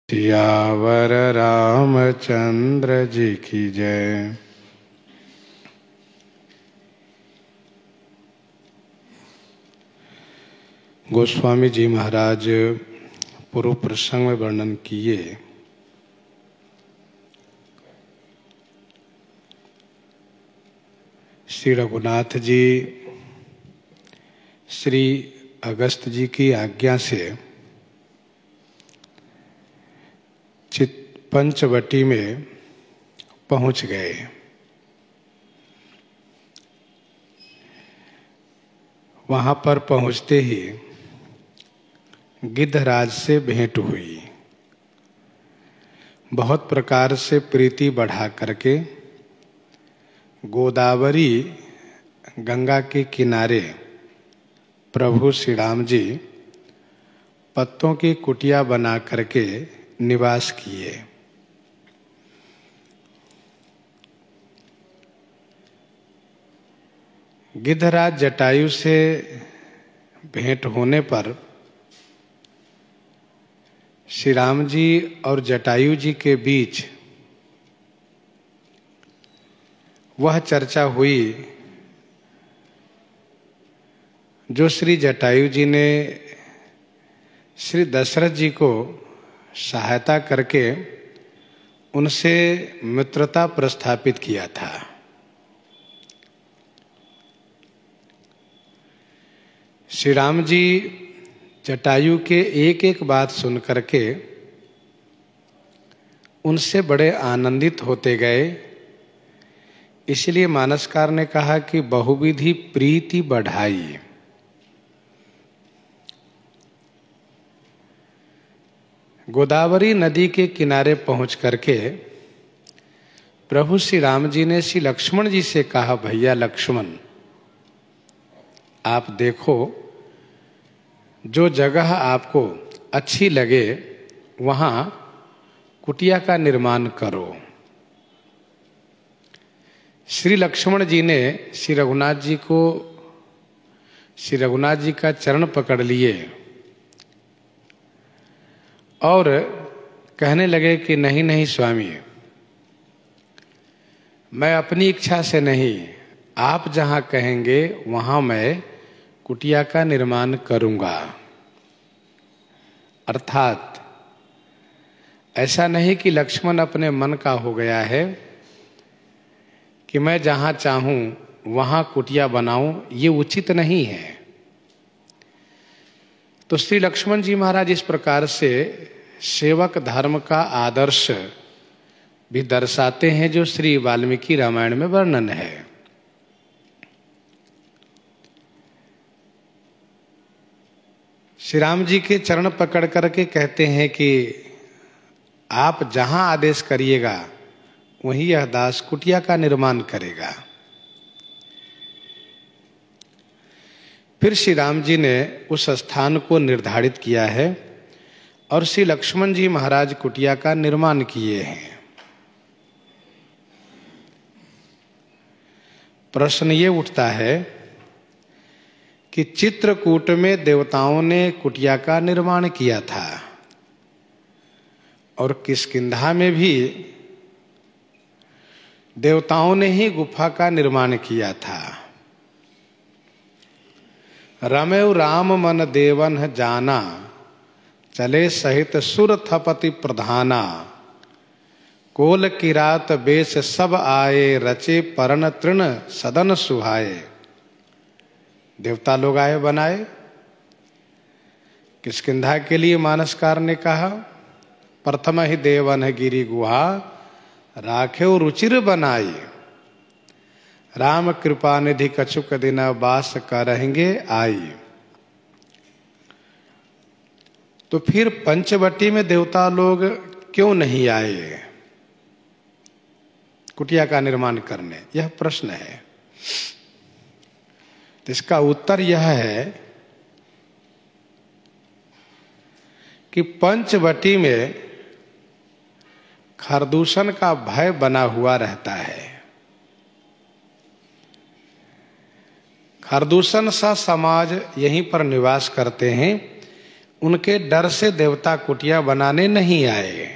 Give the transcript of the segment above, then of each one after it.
सियावर रामचंद्र जी की जय। गोस्वामी जी महाराज पूर्व प्रसंग में वर्णन किए श्री रघुनाथ जी श्री अगस्त जी की आज्ञा से पंचवटी में पहुंच गए। वहां पर पहुंचते ही गिद्धराज से भेंट हुई। बहुत प्रकार से प्रीति बढ़ा करके गोदावरी गंगा के किनारे प्रभु श्री राम जी पत्तों की कुटिया बना करके निवास किए। गिद्धराज जटायु से भेंट होने पर श्री राम जी और जटायु जी के बीच वह चर्चा हुई जो श्री जटायु जी ने श्री दशरथ जी को सहायता करके उनसे मित्रता प्रस्थापित किया था। श्री राम जी जटायु के एक एक बात सुन करके उनसे बड़े आनंदित होते गए। इसलिए मानसकार ने कहा कि बहुविधि प्रीति बढ़ाई। गोदावरी नदी के किनारे पहुंच करके प्रभु श्री राम जी ने श्री लक्ष्मण जी से कहा, भैया लक्ष्मण, आप देखो जो जगह आपको अच्छी लगे वहां कुटिया का निर्माण करो। श्री लक्ष्मण जी ने श्री रघुनाथ जी का चरण पकड़ लिए और कहने लगे कि नहीं नहीं स्वामी, मैं अपनी इच्छा से नहीं, आप जहां कहेंगे वहां मैं कुटिया का निर्माण करूंगा। अर्थात ऐसा नहीं कि लक्ष्मण अपने मन का हो गया है कि मैं जहां चाहूं वहां कुटिया बनाऊं, ये उचित नहीं है। तो श्री लक्ष्मण जी महाराज इस प्रकार से सेवक धर्म का आदर्श भी दर्शाते हैं जो श्री वाल्मीकि रामायण में वर्णन है। श्री राम जी के चरण पकड़ करके कहते हैं कि आप जहां आदेश करिएगा वहीं यह दास कुटिया का निर्माण करेगा। फिर श्री राम जी ने उस स्थान को निर्धारित किया है और श्री लक्ष्मण जी महाराज कुटिया का निर्माण किए हैं। प्रश्न ये उठता है कि चित्रकूट में देवताओं ने कुटिया का निर्माण किया था और किष्किंधा में भी देवताओं ने ही गुफा का निर्माण किया था। रमेउ राम मन देवन जाना, चले सहित सुर थपति प्रधाना, कोल किरात बेश सब आए, रचे परण तृण सदन सुहाए। देवता लोग आए बनाए। किष्किंधा के लिए मानसकार ने कहा, प्रथम ही देवन गिरी गुहा, राखेव रुचिर बनाई। राम कृपा निधि कछुक दिन वास करेंगे आई। तो फिर पंचवटी में देवता लोग क्यों नहीं आए कुटिया का निर्माण करने, यह प्रश्न है। तो इसका उत्तर यह है कि पंचवटी में खरदूषण का भय बना हुआ रहता है। खरदूषण सा समाज यहीं पर निवास करते हैं उनके डर से देवता कुटिया बनाने नहीं आए।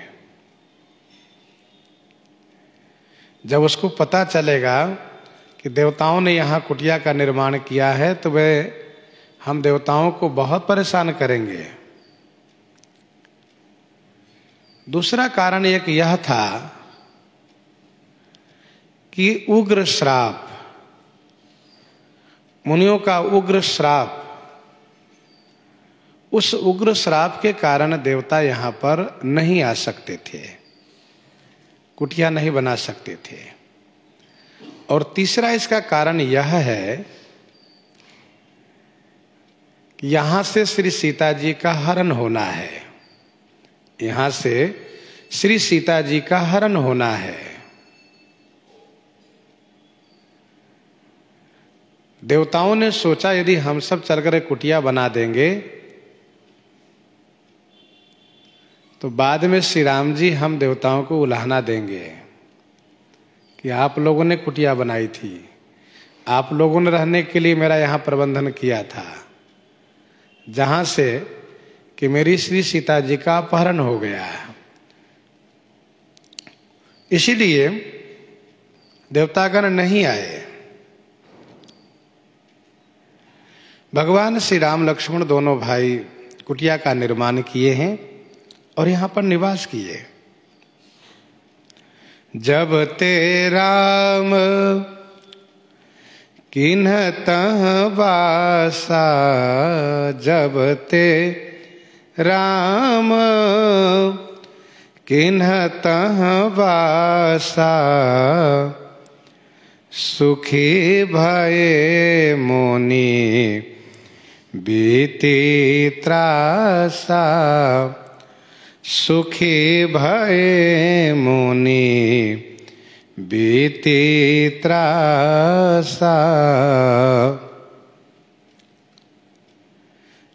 जब उसको पता चलेगा कि देवताओं ने यहाँ कुटिया का निर्माण किया है तो वे हम देवताओं को बहुत परेशान करेंगे। दूसरा कारण एक यह था कि उग्र श्राप, मुनियों का उग्र श्राप, उस उग्र श्राप के कारण देवता यहाँ पर नहीं आ सकते थे, कुटिया नहीं बना सकते थे। और तीसरा इसका कारण यह है कि यहाँ से श्री सीता जी का हरण होना है, यहाँ से श्री सीता जी का हरण होना है। देवताओं ने सोचा यदि हम सब चलकर कुटिया बना देंगे तो बाद में श्री राम जी हम देवताओं को उलाहना देंगे कि आप लोगों ने कुटिया बनाई थी, आप लोगों ने रहने के लिए मेरा यहाँ प्रबंधन किया था, जहाँ से कि मेरी श्री सीता जी का अपहरण हो गया। इसीलिए देवतागण नहीं आए। भगवान श्री राम लक्ष्मण दोनों भाई कुटिया का निर्माण किए हैं और यहाँ पर निवास किए। जब ते राम किन्ह तह बासा, जब ते राम किन्ह तह बासा, सुखी भये मुनि बीती त्रासा, सुखी भये मुनि बीती त्रासा।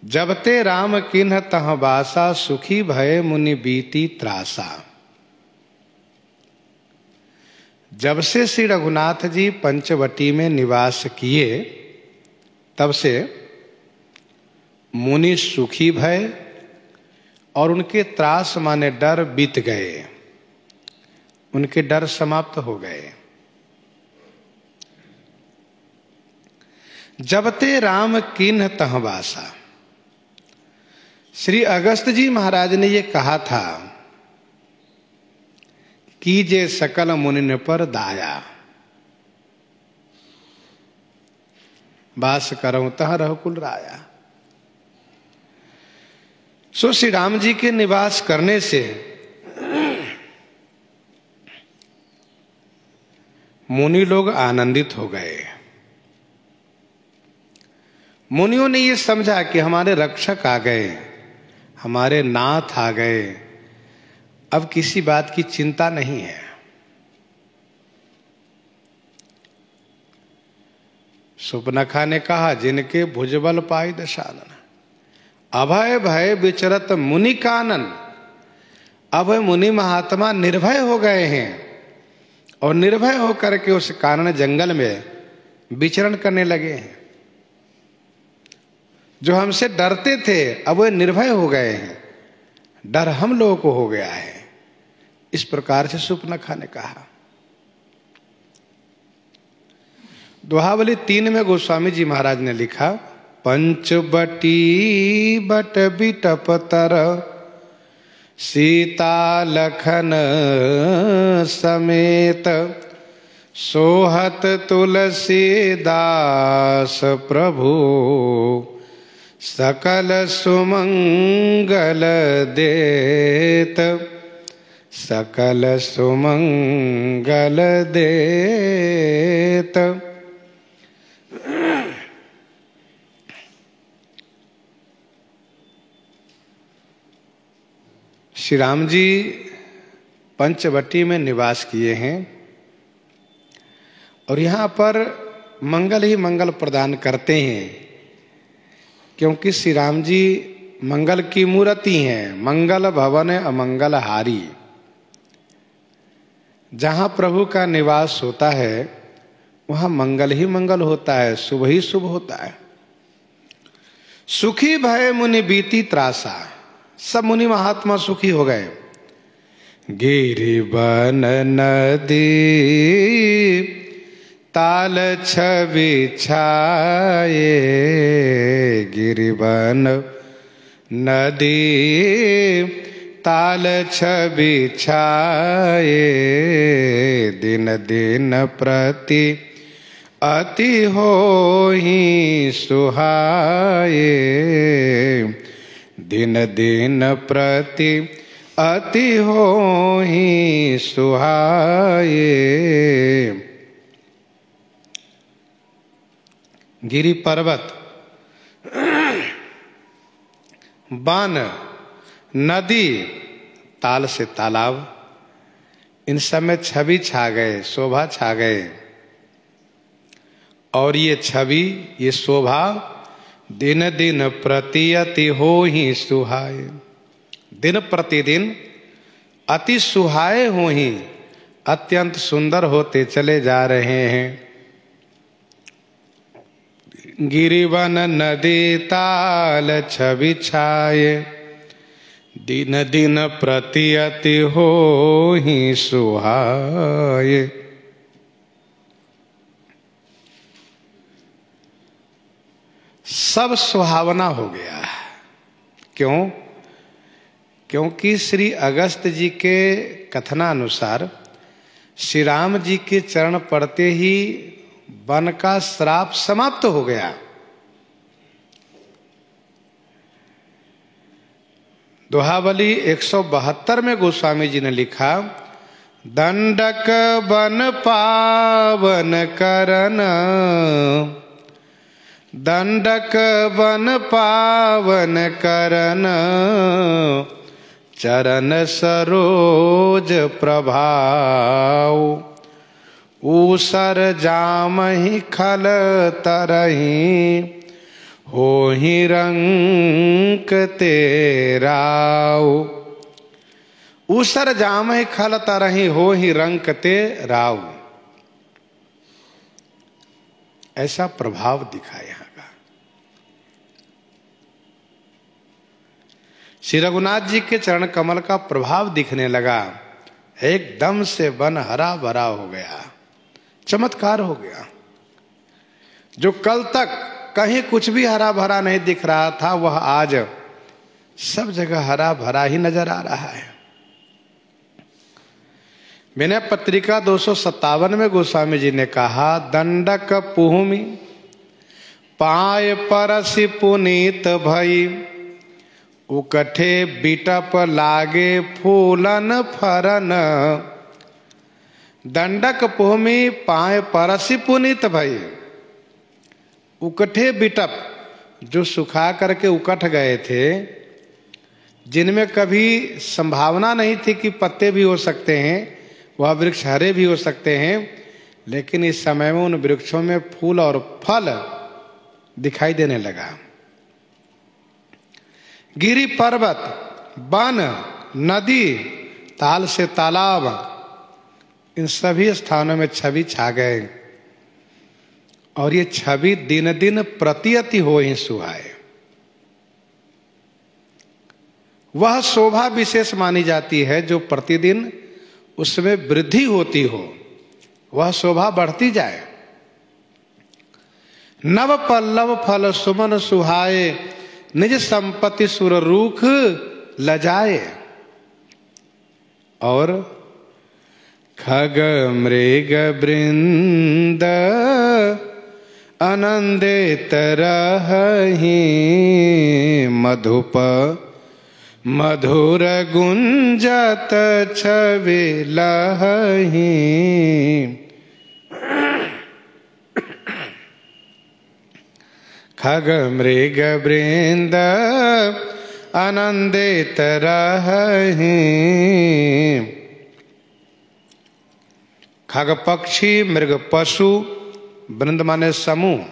जब ते राम किन्ह तह बासा, सुखी भये मुनि बीती त्रासा। जब से श्री रघुनाथ जी पंचवटी में निवास किए तब से मुनि सुखी भय और उनके त्रास माने डर बीत गए, उनके डर समाप्त हो गए। जब ते राम किन्ह तह बासा, श्री अगस्त जी महाराज ने ये कहा था, कीजे सकल मुनिन पर दाया, बास करऊं तह रघुकुल राया। सो श्री राम जी के निवास करने से मुनि लोग आनंदित हो गए। मुनियों ने ये समझा कि हमारे रक्षक आ गए, हमारे नाथ आ गए, अब किसी बात की चिंता नहीं है। सुपनखा ने कहा, जिनके भुजबल पाई दशानन, अभय भय विचरत मुनि कानन। अब मुनि महात्मा निर्भय हो गए हैं और निर्भय होकर के उस कानन जंगल में विचरण करने लगे हैं। जो हमसे डरते थे अब वे निर्भय हो गए हैं, डर हम लोगों को हो गया है। इस प्रकार से सुपनखा ने कहा। दोहावली 3 में गोस्वामी जी महाराज ने लिखा, पंचबटी बट बिटप तर, सीता लखन समेत, सोहत तुलसीदास प्रभु, सकल सुमंगल देत, सकल सुमंगल देत। श्री राम जी पंचवटी में निवास किए हैं और यहाँ पर मंगल ही मंगल प्रदान करते हैं, क्योंकि श्री राम जी मंगल की मूर्ति हैं। मंगल भवन अमंगल हारी। जहाँ प्रभु का निवास होता है वहाँ मंगल ही मंगल होता है, शुभ ही शुभ होता है। सुखी भय मुनि बीती त्रासा, सब मुनि महात्मा सुखी हो गए। गिरि बन नदी ताल छवि छाए, गिरि बन नदी ताल छवि छाए, दिन दिन प्रति अति होहि सुहाए, दिन दिन प्रति अति होहि सुहाए। गिरि पर्वत, वन, नदी, ताल से तालाब, इन सब में छवि छा गए, शोभा छा गए। और ये छवि, ये शोभा दिन दिन प्रति अति होहि सुहाए, दिन प्रतिदिन अति सुहाए होहि, अत्यंत सुंदर होते चले जा रहे हैं। गिरिवन नदी ताल छवि छाए, दिन दिन प्रति अति होहि सुहाए। सब सुहावना हो गया। क्यों? क्योंकि श्री अगस्त जी के कथनानुसार श्री राम जी के चरण पड़ते ही वन का श्राप समाप्त हो गया। दोहावली 172 में गोस्वामी जी ने लिखा, दंडक बन पावन करन, दंडक बन पावन करन, चरण सरोज प्रभाव, ऊसर जामहि खल तरहि, होहि रंक तेराव। ऊसर जामहि खल तरहि, होहि रंक तेराव। ऐसा प्रभाव दिखा यहाँ का। श्री रघुनाथ जी के चरण कमल का प्रभाव दिखने लगा। एकदम से वन हरा भरा हो गया, चमत्कार हो गया। जो कल तक कहीं कुछ भी हरा भरा नहीं दिख रहा था, वह आज सब जगह हरा भरा ही नजर आ रहा है। विनय पत्रिका 257 में गोस्वामी जी ने कहा, दंडक पुहुमि पाय परसि पुनीत भई, उकठे बिटप लागे फूलन फरन। दंडक पुहुमि पाय परसि पुनीत भई, उकठे बिटप, जो सुखा करके उकठ गए थे, जिनमें कभी संभावना नहीं थी कि पत्ते भी हो सकते हैं, वह वृक्ष हरे भी हो सकते हैं, लेकिन इस समय में उन वृक्षों में फूल और फल दिखाई देने लगा। गिरि पर्वत, वन, नदी, ताल से तालाब, इन सभी स्थानों में छवि छा गए। और ये छवि दिन दिन प्रति अति होहि सुहाए। वह शोभा विशेष मानी जाती है जो प्रतिदिन उसमें वृद्धि होती हो, वह शोभा बढ़ती जाए। नव पल्लव फल सुमन सुहाए, निज संपत्ति सुर रूख लजाए। और खग मृग वृंद आनंदित रहहि, मधुप मधुर गुंजत छवि लहहि। खग मृग वृंद आनंदित रहहि। खग पक्षी, मृग पशु, वृंद माने समूह,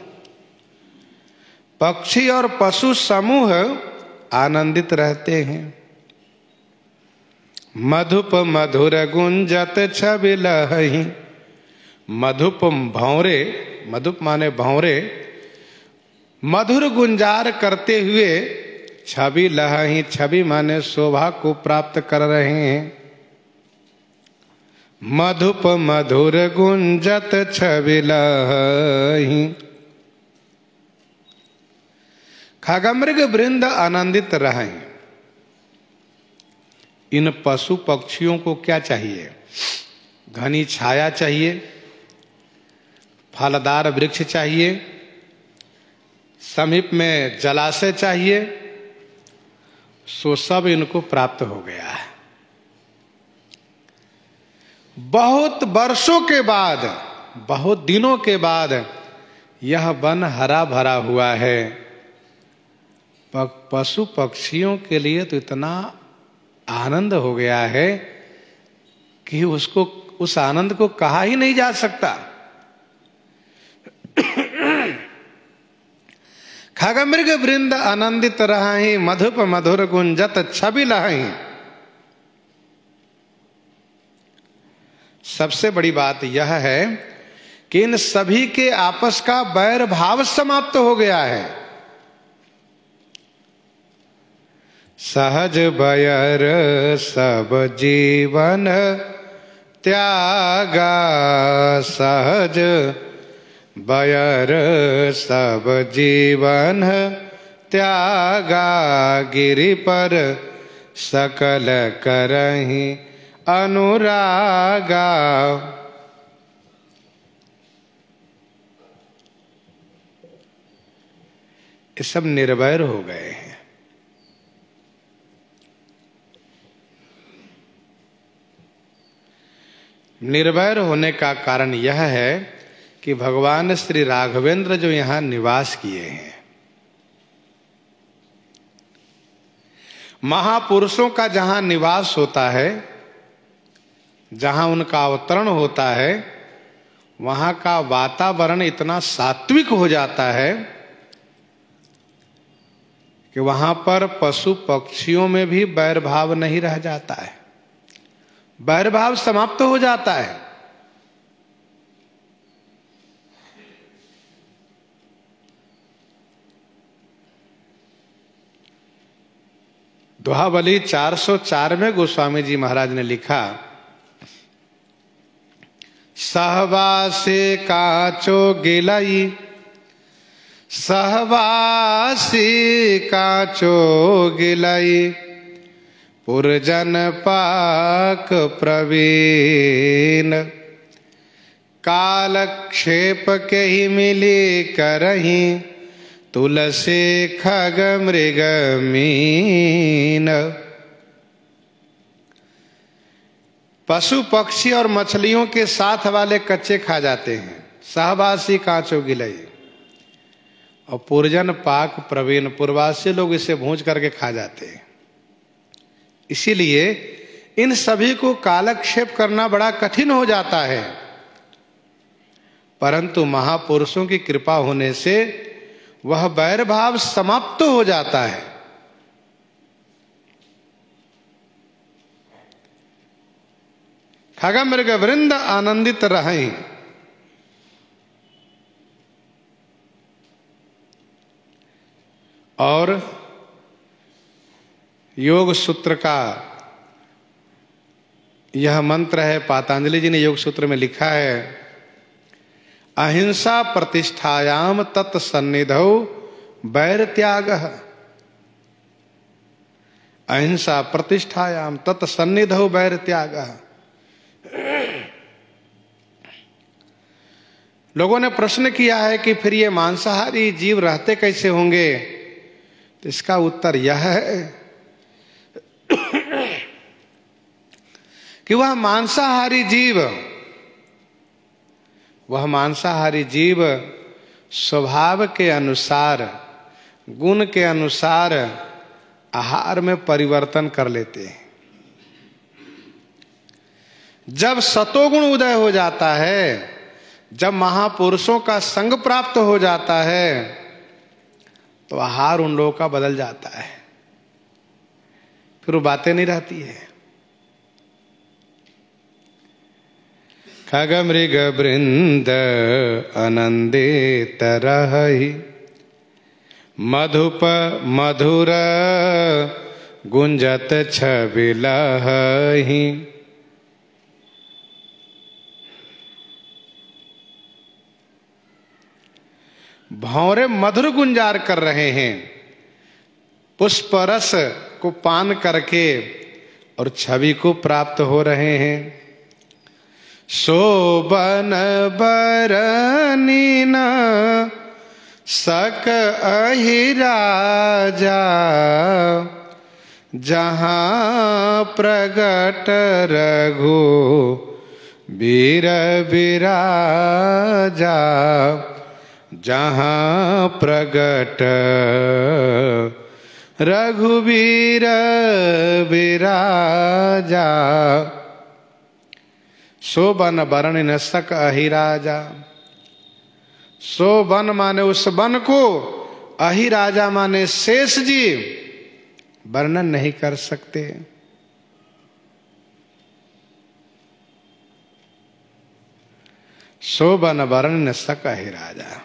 पक्षी और पशु समूह आनंदित रहते हैं। मधुप मधुर गुंजत छवि लहहि। मधुप भौरे, मधुप माने भौरे, मधुर गुंजार करते हुए छवि लहही, छवि माने शोभा को प्राप्त कर रहे हैं। मधुप मधुर गुंजत छवि लहही, खगमृग वृंद आनंदित रहें। इन पशु पक्षियों को क्या चाहिए? घनी छाया चाहिए, फलदार वृक्ष चाहिए, समीप में जलाशय चाहिए। सो सब इनको प्राप्त हो गया है। बहुत वर्षों के बाद, बहुत दिनों के बाद यह वन हरा भरा हुआ है। पशु पक्षियों के लिए तो इतना आनंद हो गया है कि उसको, उस आनंद को कहा ही नहीं जा सकता। खगमृग वृंद आनंदित रहाहि, मधुप मधुर गुंजत छवि लहाहि। सबसे बड़ी बात यह है कि इन सभी के आपस का बैर भाव समाप्त हो गया है। सहज बैर सब जीवन त्यागा, सहज बैर सब जीवन त्यागा। गिरि पर सकल करहि अनुरागा। ये सब निर्वैर हो गए हैं। निर्वैर होने का कारण यह है कि भगवान श्री राघवेंद्र जो यहां निवास किए हैं, महापुरुषों का जहां निवास होता है, जहां उनका अवतरण होता है, वहां का वातावरण इतना सात्विक हो जाता है कि वहां पर पशु पक्षियों में भी बैर भाव नहीं रह जाता है, बैर भाव समाप्त हो जाता है। दोहावली 404 में गोस्वामी जी महाराज ने लिखा, सहवासे काचो गिलाई, सहवासी काचो गिलाई। पुरजन पाक प्रवीण, कालक्षेप के ही मिली करही। तुलसी खग मृग मीन। पशु पक्षी और मछलियों के साथ वाले कच्चे खा जाते हैं, सहवासी कांचो गिलई। और पुरजन पाक प्रवीण, पूर्वासी लोग इसे भूंज करके खा जाते हैं। इसीलिए इन सभी को कालक्षेप करना बड़ा कठिन हो जाता है, परंतु महापुरुषों की कृपा होने से वह बैर भाव समाप्त हो जाता है। खगमृग वृंद आनंदित रहें। और योग सूत्र का यह मंत्र है, पातंजलि जी ने योग सूत्र में लिखा है, अहिंसा प्रतिष्ठायाम तत्सन्निधौ बैर त्याग। अहिंसा प्रतिष्ठायाम तत्सन्निधौ बैर त्याग। लोगों ने प्रश्न किया है कि फिर ये मांसाहारी जीव रहते कैसे होंगे? तो इसका उत्तर यह है कि वह मांसाहारी जीव स्वभाव के अनुसार, गुण के अनुसार आहार में परिवर्तन कर लेते हैं। जब सतोगुण उदय हो जाता है, जब महापुरुषों का संग प्राप्त हो जाता है, तो आहार उन लोगों का बदल जाता है, फिर वो बातें नहीं रहती है। खगमृग वृंद आनंदित रहि, मधुप मधुर गुंजत छवि लहहि। भौरे मधुर गुंजार कर रहे हैं, पुष्प रस को पान करके और छवि को प्राप्त हो रहे हैं। शोभन बरनी न सक अहि राजा, जहाँ प्रगट रघु वीर विराजा, जहाँ प्रगट रघुवीर विराजा। शोभन बरन न सक अहि राजा। शोभन माने उस वन को, अहि राजा माने शेष जी वर्णन नहीं कर सकते। शोभन बरन न सक अहि राजा।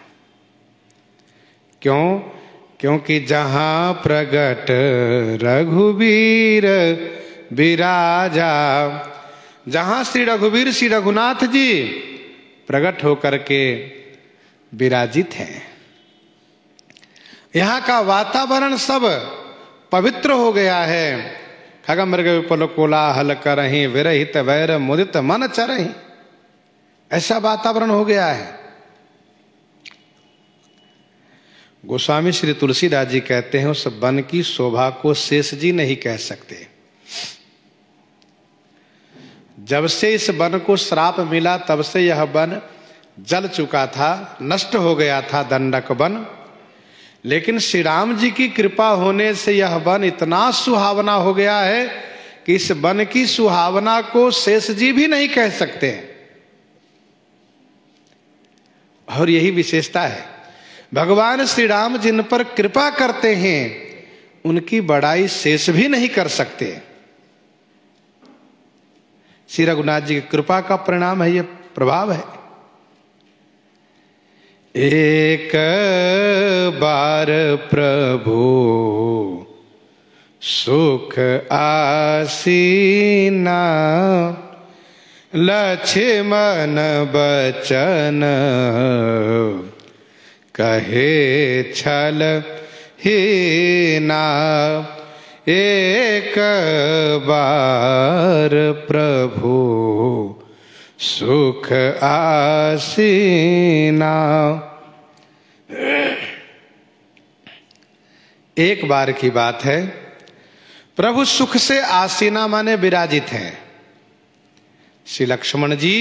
क्यों? क्योंकि जहां प्रगट रघुवीर विराजा, जहां श्री रघुवीर श्री रघुनाथ जी प्रकट होकर के विराजित हैं, यहाँ का वातावरण सब पवित्र हो गया है। खगमृग विपुल कोलाहल करहि, विरहित वैर मुदित मन चरहि, ऐसा वातावरण हो गया है। गोस्वामी श्री तुलसीदास जी कहते हैं उस वन की शोभा को शेष जी नहीं कह सकते। जब से इस वन को श्राप मिला तब से यह वन जल चुका था, नष्ट हो गया था दंडक वन। लेकिन श्री राम जी की कृपा होने से यह वन इतना सुहावना हो गया है कि इस वन की सुहावना को शेष जी भी नहीं कह सकते। और यही विशेषता है, भगवान श्री राम जिन पर कृपा करते हैं उनकी बड़ाई शेष भी नहीं कर सकते। श्री रघुनाथ जी की कृपा का परिणाम है, ये प्रभाव है। एक बार प्रभु सुख आसीना, लक्ष्मण बचन कहे छल हीना। एक बार प्रभु सुख आसीना। एक बार की बात है, प्रभु सुख से आसीना माने विराजित हैं। श्री लक्ष्मण जी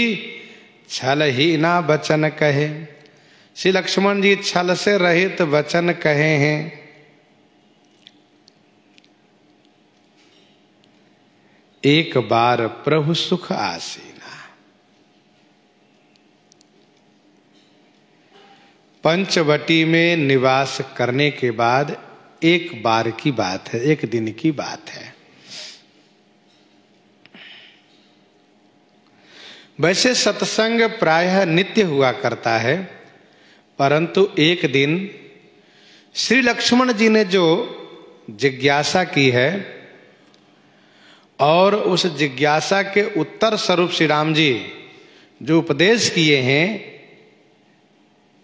छल हीना वचन कहे, श्री लक्ष्मण जी छल से रहित वचन कहे हैं। एक बार प्रभु सुख आसीना। पंचवटी में निवास करने के बाद एक बार की बात है, एक दिन की बात है। वैसे सत्संग प्रायः नित्य हुआ करता है, परंतु एक दिन श्री लक्ष्मण जी ने जो जिज्ञासा की है और उस जिज्ञासा के उत्तर स्वरूप श्री राम जी जो उपदेश किए हैं,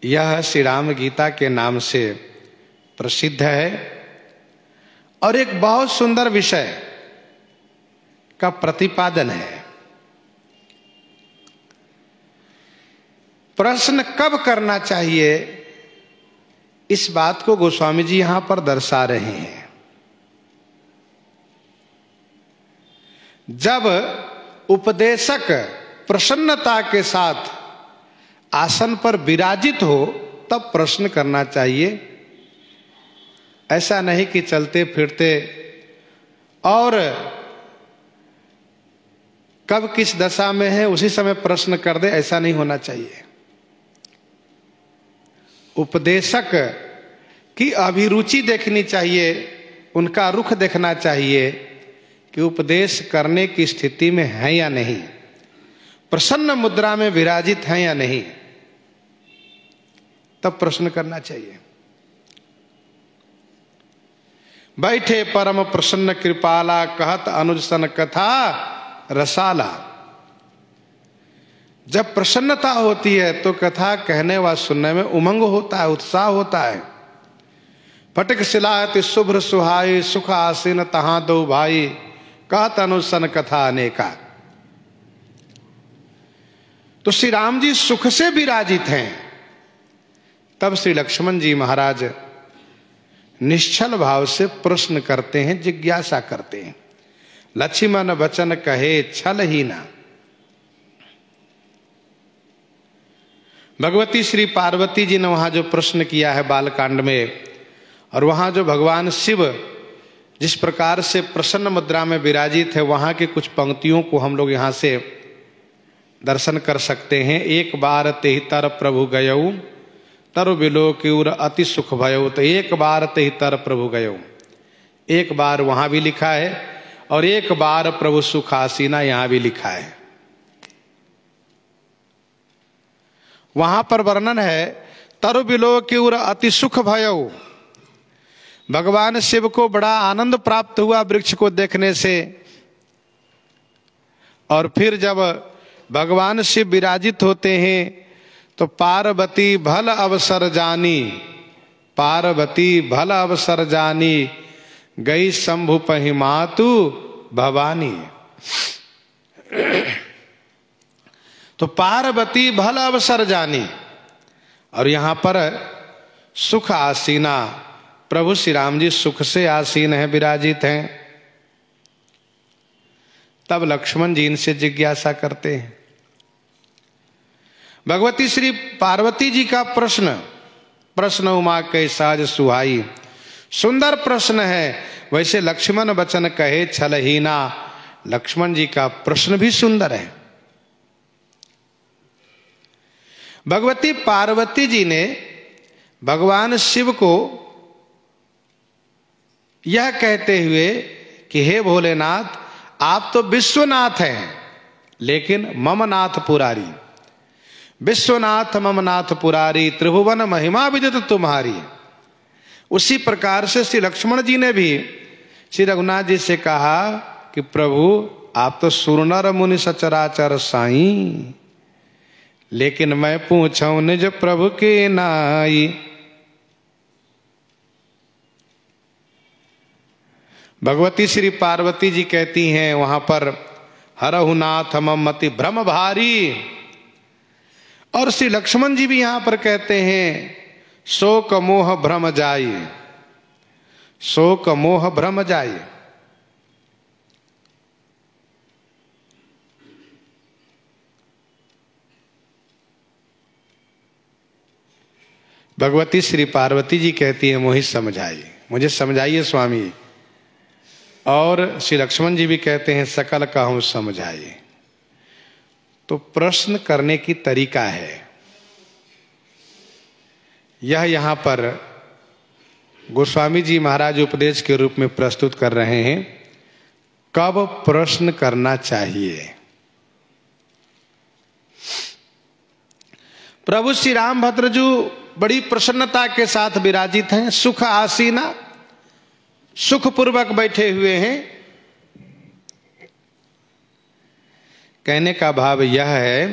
यह श्री राम गीता के नाम से प्रसिद्ध है और एक बहुत सुंदर विषय का प्रतिपादन है। प्रश्न कब करना चाहिए, इस बात को गोस्वामी जी यहां पर दर्शा रहे हैं। जब उपदेशक प्रसन्नता के साथ आसन पर विराजित हो तब प्रश्न करना चाहिए। ऐसा नहीं कि चलते फिरते और कब किस दशा में है उसी समय प्रश्न कर दे, ऐसा नहीं होना चाहिए। उपदेशक की अभिरुचि देखनी चाहिए, उनका रुख देखना चाहिए कि उपदेश करने की स्थिति में है या नहीं, प्रसन्न मुद्रा में विराजित है या नहीं, तब प्रश्न करना चाहिए। बैठे परम प्रसन्न कृपाला, कहत अनुज सन कथा रसाला। जब प्रसन्नता होती है तो कथा कहने व सुनने में उमंग होता है, उत्साह होता है। फटक सिलायत शुभ्र सुहाई, सुख आसीन तहां दो भाई, कहत अनुज सन कथा अनेका। तो श्री राम जी सुख से विराजित हैं। तब श्री लक्ष्मण जी महाराज निश्चल भाव से प्रश्न करते हैं, जिज्ञासा करते हैं। लक्ष्मण वचन कहे छल ही ना। भगवती श्री पार्वती जी ने वहां जो प्रश्न किया है बालकांड में, और वहां जो भगवान शिव जिस प्रकार से प्रसन्न मुद्रा में विराजित है, वहां की कुछ पंक्तियों को हम लोग यहां से दर्शन कर सकते हैं। एक बार तेहि तर प्रभु गयऊ, तरु बिलोक्यूर अति सुख भयऊ। तो एक बार तेहि तर प्रभु गयऊ, एक बार वहां भी लिखा है, और एक बार प्रभु सुख आसीना यहां भी लिखा है। वहां पर वर्णन है तरु बिलोक्यूर अति सुख भयऊ। भगवान शिव को बड़ा आनंद प्राप्त हुआ वृक्ष को देखने से। और फिर जब भगवान शिव विराजित होते हैं तो पार्वती भल अवसर जानी, पार्वती भल अवसर जानी, गई शंभु पहि मातु भवानी। तो पार्वती भल अवसर जानी, और यहां पर सुख आसीना, प्रभु श्री राम जी सुख से आसीन है, विराजित हैं। तब लक्ष्मण जी इनसे जिज्ञासा करते हैं। भगवती श्री पार्वती जी का प्रश्न उमा कै साज सुहाई, सुंदर प्रश्न है। वैसे लक्ष्मण वचन कहे छलहीना, लक्ष्मण जी का प्रश्न भी सुंदर है। भगवती पार्वती जी ने भगवान शिव को यह कहते हुए कि हे भोलेनाथ, आप तो विश्वनाथ हैं, लेकिन ममनाथ पुरारी, विश्वनाथ ममनाथ पुरारी, त्रिभुवन महिमा विदित तुम्हारी। उसी प्रकार से श्री लक्ष्मण जी ने भी श्री रघुनाथ जी से कहा कि प्रभु आप तो सुरनर मुनि सचराचर साईं, लेकिन मैं पूछूं निज प्रभु के नाई। भगवती श्री पार्वती जी कहती हैं वहां पर, हरहु नाथ मम मति भ्रम भारी। और श्री लक्ष्मण जी भी यहां पर कहते हैं, शोक मोह भ्रम जाई, शोक मोह भ्रम जाई। भगवती श्री पार्वती जी कहती है, मोहि समझाइए, मुझे समझाइए स्वामी। और श्री लक्ष्मण जी भी कहते हैं, सकल कहूं समझाइए। तो प्रश्न करने की तरीका है यह, यहां पर गोस्वामी जी महाराज उपदेश के रूप में प्रस्तुत कर रहे हैं, कब प्रश्न करना चाहिए। प्रभु श्री रामभद्र जी बड़ी प्रसन्नता के साथ विराजित हैं, सुख आसीना, सुखपूर्वक बैठे हुए हैं। कहने का भाव यह है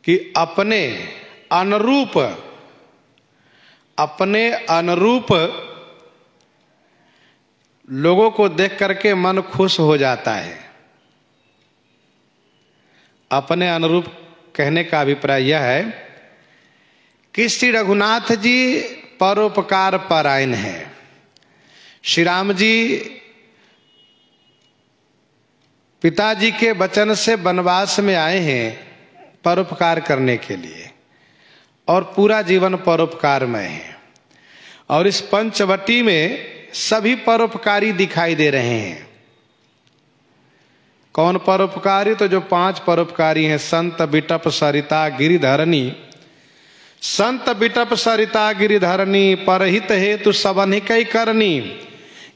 कि अपने अनुरूप लोगों को देख करके मन खुश हो जाता है। अपने अनुरूप कहने का अभिप्राय यह है कि श्री रघुनाथ जी परोपकार परायण है। श्री राम जी पिताजी के वचन से वनवास में आए हैं परोपकार करने के लिए, और पूरा जीवन परोपकारमय है। और इस पंचवटी में सभी परोपकारी दिखाई दे रहे हैं। कौन परोपकारी? तो जो 5 परोपकारी हैं, संत बिटप सरिता गिरिधरणी, संत बिटप सरिता गिरिधरणी, परहित हेतु सबनिकै करनी।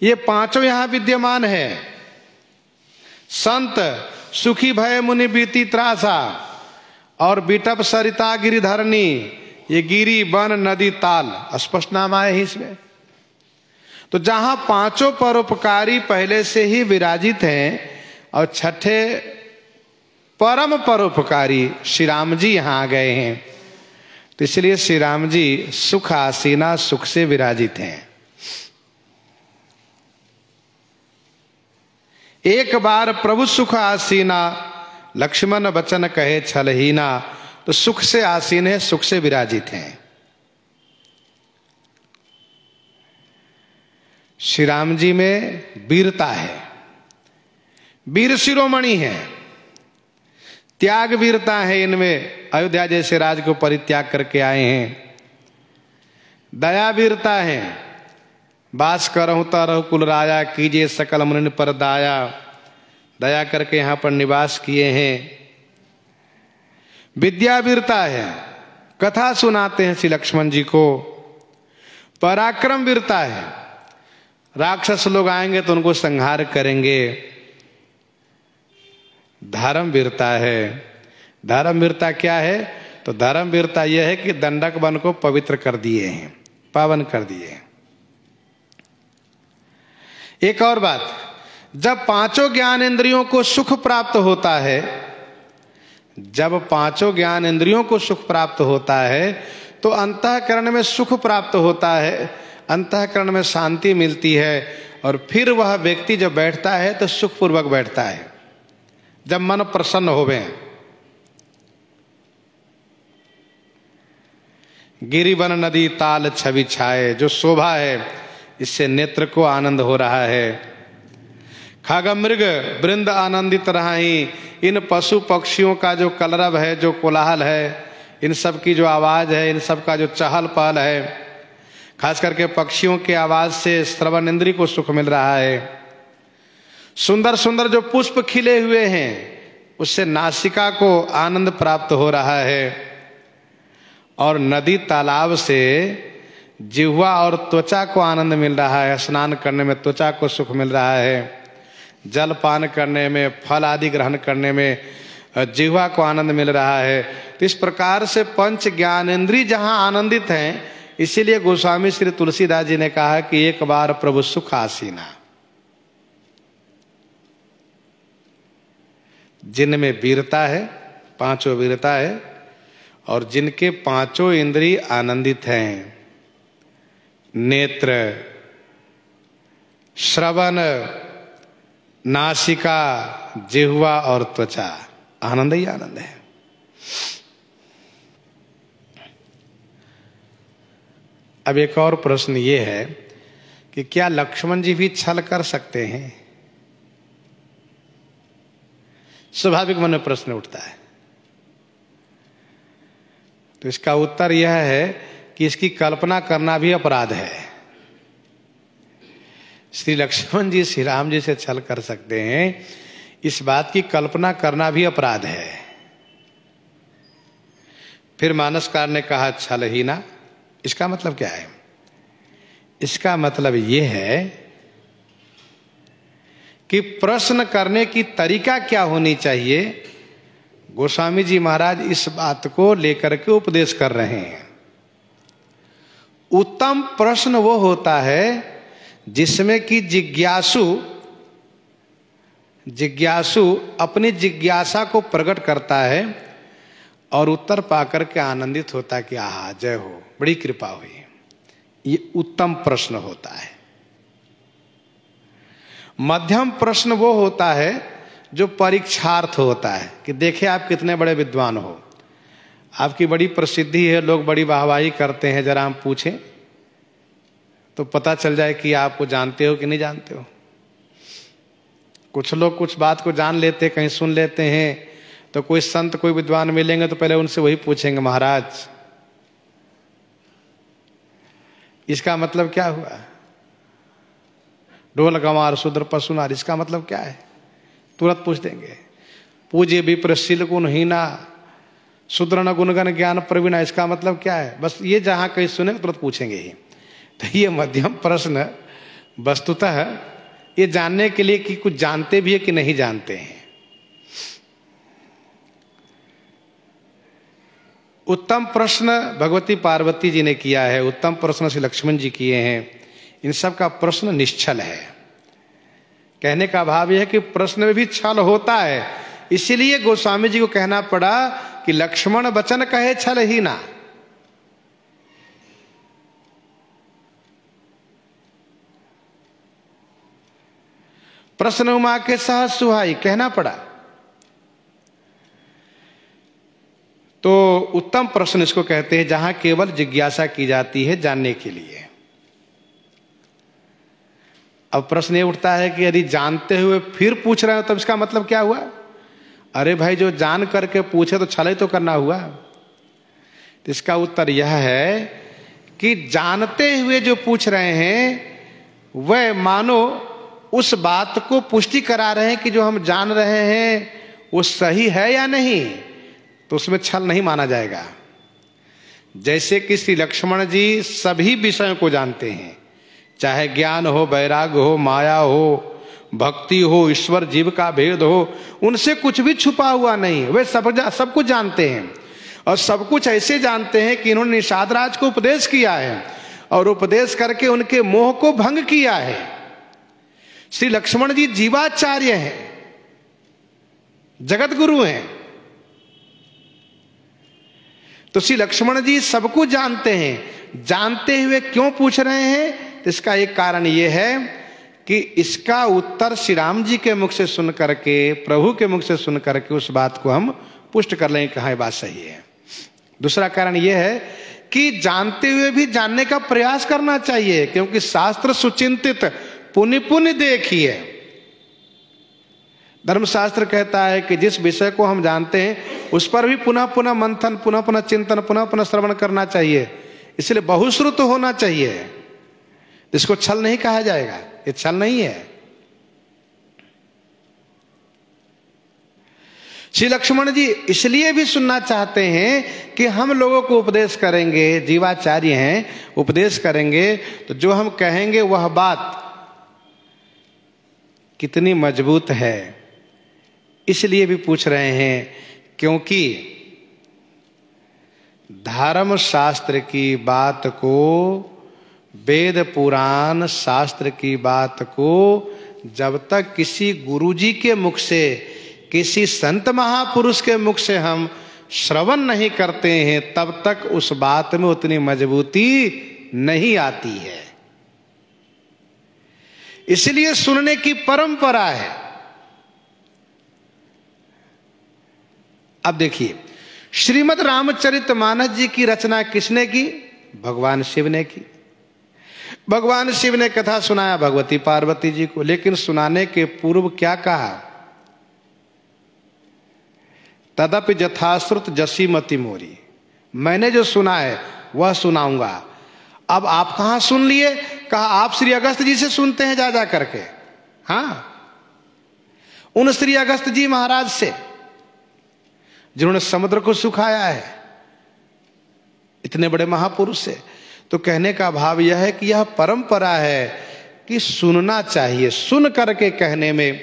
ये 5 यहां विद्यमान है। संत सुखी भय मुनि बीती त्रासा, और बिटप सरिता गिरिधरणी, ये गिरी वन नदी ताल, स्पष्ट नाम आए ही इसमें। तो जहां पांचों परोपकारी पहले से ही विराजित हैं और छठे परम परोपकारी श्री राम जी यहां आ गए हैं, तो इसलिए श्री राम जी सुख आसीना, सुख से विराजित हैं। एक बार प्रभु सुख आसीना, लक्ष्मण बचन कहे छलहीना, तो सुख से आसीन है, सुख से विराजित हैं। श्री राम जी में वीरता है, वीर शिरोमणि है, त्याग वीरता है इनमें, अयोध्या जैसे राज को परित्याग करके आए हैं। दया वीरता है, बास करहु तरहु कुल राजा, कीजिए सकल मुनि पर दाया, दया करके यहां पर निवास किए हैं। विद्या वीरता है, कथा सुनाते हैं श्री लक्ष्मण जी को। पराक्रम वीरता है, राक्षस लोग आएंगे तो उनको संहार करेंगे। धर्म वीरता है, धर्म वीरता क्या है? तो धर्म वीरता यह है कि दंडक वन को पवित्र कर दिए हैं, पावन कर दिए हैं। एक और बात, जब पांचों ज्ञान इंद्रियों को सुख प्राप्त होता है, जब पांचों ज्ञान इंद्रियों को सुख प्राप्त होता है तो अंतःकरण में सुख प्राप्त होता है, अंतःकरण में शांति मिलती है, और फिर वह व्यक्ति जब बैठता है तो सुखपूर्वक बैठता है, जब मन प्रसन्न होवे। गिरिवन नदी ताल छवि छाए, जो शोभा है इससे नेत्र को आनंद हो रहा है। खग मृग वृंद आनंदित रहाई, इन पशु पक्षियों का जो कलरव है, जो कोलाहल है, इन सब की जो आवाज है, इन सब का जो चहल पहल है, खास करके पक्षियों के आवाज से श्रवण इंद्री को सुख मिल रहा है। सुंदर सुंदर जो पुष्प खिले हुए हैं उससे नासिका को आनंद प्राप्त हो रहा है, और नदी तालाब से जिह्वा और त्वचा को आनंद मिल रहा है। स्नान करने में त्वचा को सुख मिल रहा है, जल पान करने में, फल आदि ग्रहण करने में जिह्वा को आनंद मिल रहा है। तो इस प्रकार से पंच ज्ञानेंद्रिय जहां आनंदित हैं, इसीलिए गोस्वामी श्री तुलसीदास जी ने कहा कि एक बार प्रभु सुख आसीना। जिनमें वीरता है, पांचों वीरता है, और जिनके पांचों इंद्रिय आनंदित हैं, नेत्र, श्रवण, नासिका, जिह्वा और त्वचा, आनंद ही आनंद है। अब एक और प्रश्न ये है कि क्या लक्ष्मण जी भी छल कर सकते हैं? स्वाभाविक मन में प्रश्न उठता है। तो इसका उत्तर यह है कि इसकी कल्पना करना भी अपराध है। श्री लक्ष्मण जी श्री राम जी से छल कर सकते हैं, इस बात की कल्पना करना भी अपराध है। फिर मानसकार ने कहा छल ही ना, इसका मतलब क्या है? इसका मतलब यह है कि प्रश्न करने की तरीका क्या होनी चाहिए। गोस्वामी जी महाराज इस बात को लेकर के उपदेश कर रहे हैं। उत्तम प्रश्न वो होता है जिसमें कि जिज्ञासु अपनी जिज्ञासा को प्रकट करता है और उत्तर पाकर के आनंदित होता है कि आहा जय हो, बड़ी कृपा हुई। ये उत्तम प्रश्न होता है। मध्यम प्रश्न वो होता है जो परीक्षार्थ होता है कि देखे आप कितने बड़े विद्वान हो, आपकी बड़ी प्रसिद्धि है, लोग बड़ी वाहवाही करते हैं, जरा हम पूछें तो पता चल जाए कि आपको जानते हो कि नहीं जानते हो। कुछ लोग कुछ बात को जान लेते, कहीं सुन लेते हैं, तो कोई संत कोई विद्वान मिलेंगे तो पहले उनसे वही पूछेंगे, महाराज इसका मतलब क्या हुआ? ढोल गंवार शूद्र पशुनार, इसका मतलब क्या है? तुरंत पूछ देंगे। पूज्य विप्रशील गुण हीना शूद्र न गुणगण ज्ञान प्रवीणा, इसका मतलब क्या है? बस ये जहां कहीं सुने तुरंत पूछेंगे ही। तो ये मध्यम प्रश्न वस्तुतः ये जानने के लिए कि कुछ जानते भी है कि नहीं जानते हैं। उत्तम प्रश्न भगवती पार्वती जी ने किया है, उत्तम प्रश्न श्री लक्ष्मण जी किए हैं। इन सब का प्रश्न निश्चल है। कहने का भाव यह है कि प्रश्न में भी छल होता है, इसीलिए गोस्वामी जी को कहना पड़ा कि लक्ष्मण वचन कहे छल ही ना। प्रश्न उमा के सहज सुहाई कहना पड़ा। तो उत्तम प्रश्न इसको कहते हैं जहां केवल जिज्ञासा की जाती है जानने के लिए। अब प्रश्न ये उठता है कि यदि जानते हुए फिर पूछ रहे हो तब इसका मतलब क्या हुआ? अरे भाई, जो जान करके पूछे तो छल ही तो करना हुआ। तो इसका उत्तर यह है कि जानते हुए जो पूछ रहे हैं वह मानो उस बात को पुष्टि करा रहे हैं कि जो हम जान रहे हैं वो सही है या नहीं, तो उसमें छल नहीं माना जाएगा। जैसे कि श्री लक्ष्मण जी सभी विषयों को जानते हैं, चाहे ज्ञान हो, वैराग्य हो, माया हो, भक्ति हो, ईश्वर जीव का भेद हो, उनसे कुछ भी छुपा हुआ नहीं। वे सब कुछ जानते हैं और सब कुछ ऐसे जानते हैं कि इन्होंने निषाद राज को उपदेश किया है और उपदेश करके उनके मोह को भंग किया है। श्री लक्ष्मण जी जीवाचार्य हैं, जगत गुरु हैं। तो श्री लक्ष्मण जी सब कुछ जानते हैं। जानते हुए क्यों पूछ रहे हैं? तो इसका एक कारण यह है कि इसका उत्तर श्री राम जी के मुख से सुन करके, प्रभु के मुख से सुन करके उस बात को हम पुष्ट कर लेंगे कि हाँ ये बात सही है। दूसरा कारण यह है कि जानते हुए भी जानने का प्रयास करना चाहिए, क्योंकि शास्त्र सुचिंतित पुण्य पुण्य देखिए। धर्मशास्त्र कहता है कि जिस विषय को हम जानते हैं उस पर भी पुनः पुनः मंथन, पुनः पुनः चिंतन, पुनः पुनः श्रवण करना चाहिए। इसलिए बहुश्रुत होना चाहिए। इसको छल नहीं कहा जाएगा, ये छल नहीं है। श्री लक्ष्मण जी इसलिए भी सुनना चाहते हैं कि हम लोगों को उपदेश करेंगे, जीवाचार्य हैं, उपदेश करेंगे तो जो हम कहेंगे वह बात कितनी मजबूत है, इसलिए भी पूछ रहे हैं। क्योंकि धर्म शास्त्र की बात को, वेद पुराण शास्त्र की बात को जब तक किसी गुरुजी के मुख से, किसी संत महापुरुष के मुख से हम श्रवण नहीं करते हैं तब तक उस बात में उतनी मजबूती नहीं आती है। इसलिए सुनने की परंपरा है। अब देखिए, श्रीमद् रामचरितमानस जी की रचना किसने की? भगवान शिव ने की। भगवान शिव ने कथा सुनाया भगवती पार्वती जी को, लेकिन सुनाने के पूर्व क्या कहा? तदपि यथाश्रुत जसी मति मोरी। मैंने जो सुना है वह सुनाऊंगा। अब आप कहां सुन लिए? कहा आप श्री अगस्त जी से सुनते हैं जा करके। हाँ, उन श्री अगस्त जी महाराज से जिन्होंने समुद्र को सुखाया है, इतने बड़े महापुरुष से। तो कहने का भाव यह है कि यह परंपरा है कि सुनना चाहिए। सुन करके कहने में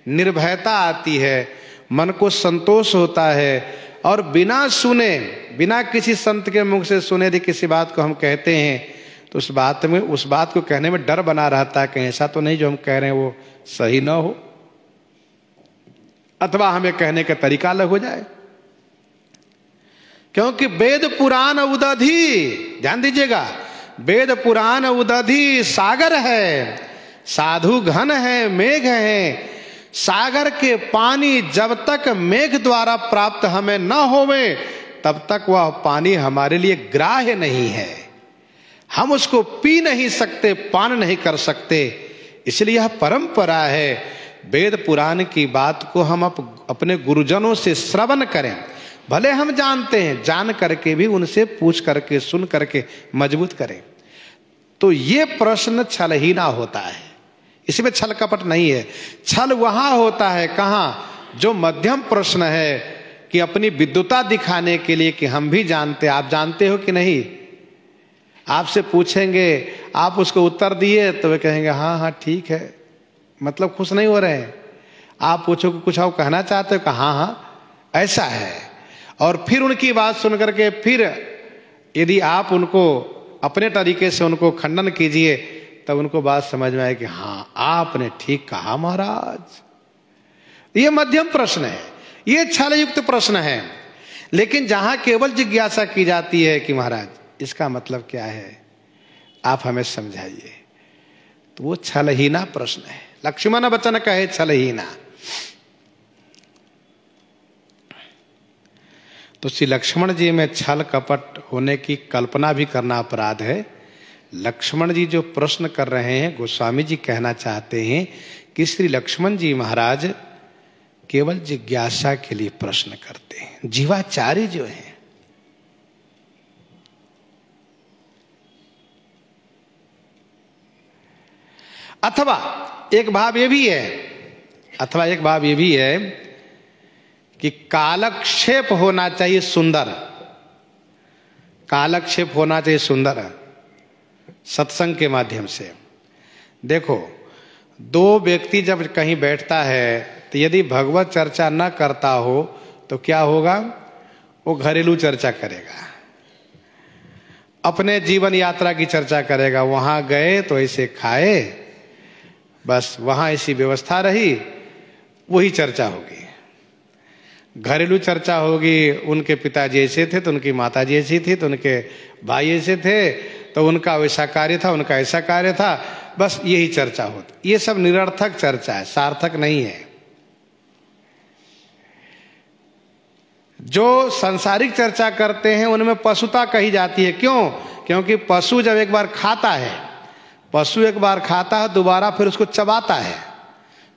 निर्भयता आती है, मन को संतोष होता है। और बिना सुने, बिना किसी संत के मुख से सुने यदि किसी बात को हम कहते हैं तो उस बात को कहने में डर बना रहता है, कहीं ऐसा तो नहीं जो हम कह रहे हैं वो सही ना हो, अथवा हमें कहने का तरीका अलग हो जाए। क्योंकि वेद पुराण उदधि, ध्यान दीजिएगा, वेद पुराण उदधि सागर है, साधु घन है, मेघ है। सागर के पानी जब तक मेघ द्वारा प्राप्त हमें न होवे तब तक वह पानी हमारे लिए ग्राह्य नहीं है। हम उसको पी नहीं सकते, पान नहीं कर सकते। इसलिए यह परंपरा है, वेद पुराण की बात को हम अपने गुरुजनों से श्रवण करें। भले हम जानते हैं, जान करके भी उनसे पूछ करके, सुन करके मजबूत करें। तो ये प्रश्न छलहीना होता है, इसमें छल कपट नहीं है। छल वहां होता है कहां? जो मध्यम प्रश्न है कि अपनी विद्वता दिखाने के लिए कि हम भी जानते, आप जानते हो कि नहीं। आपसे पूछेंगे, आप उसको उत्तर दिए तो वे कहेंगे हाँ हाँ ठीक है, मतलब खुश नहीं हो रहे हैं। आप पूछो कि कुछ आप कहना चाहते हो, कि हाँ हाँ ऐसा है। और फिर उनकी बात सुन करके फिर यदि आप उनको अपने तरीके से उनको खंडन कीजिए तब उनको बात समझ में आए कि हाँ आपने ठीक कहा महाराज। ये मध्यम प्रश्न है, ये छल युक्त प्रश्न है। लेकिन जहां केवल जिज्ञासा की जाती है कि महाराज इसका मतलब क्या है, आप हमें समझाइए, तो वो छलहीना प्रश्न है। लक्ष्मण बचन कहे छलहीना। तो श्री लक्ष्मण जी में छल कपट होने की कल्पना भी करना अपराध है। लक्ष्मण जी जो प्रश्न कर रहे हैं, गोस्वामी जी कहना चाहते हैं कि श्री लक्ष्मण जी महाराज केवल जिज्ञासा के लिए प्रश्न करते हैं। जीवाचार्य जो हैं, अथवा एक भाव ये भी है कि कालक्षेप होना चाहिए सुंदर, कालक्षेप होना चाहिए सुंदर सत्संग के माध्यम से। देखो, दो व्यक्ति जब कहीं बैठता है तो यदि भगवत चर्चा न करता हो तो क्या होगा, वो घरेलू चर्चा करेगा, अपने जीवन यात्रा की चर्चा करेगा। वहां गए तो ऐसे खाए, बस वहां ऐसी व्यवस्था रही, वही चर्चा होगी। घरेलू चर्चा होगी, उनके पिताजी ऐसे थे तो उनकी माताजी ऐसी थी, तो उनके भाई ऐसे थे तो उनका वैसा कार्य था, उनका ऐसा कार्य था, बस यही चर्चा होती। ये सब निरर्थक चर्चा है, सार्थक नहीं है। जो सांसारिक चर्चा करते हैं उनमें पशुता कही जाती है। क्यों? क्योंकि पशु जब एक बार खाता है, दोबारा फिर उसको चबाता है।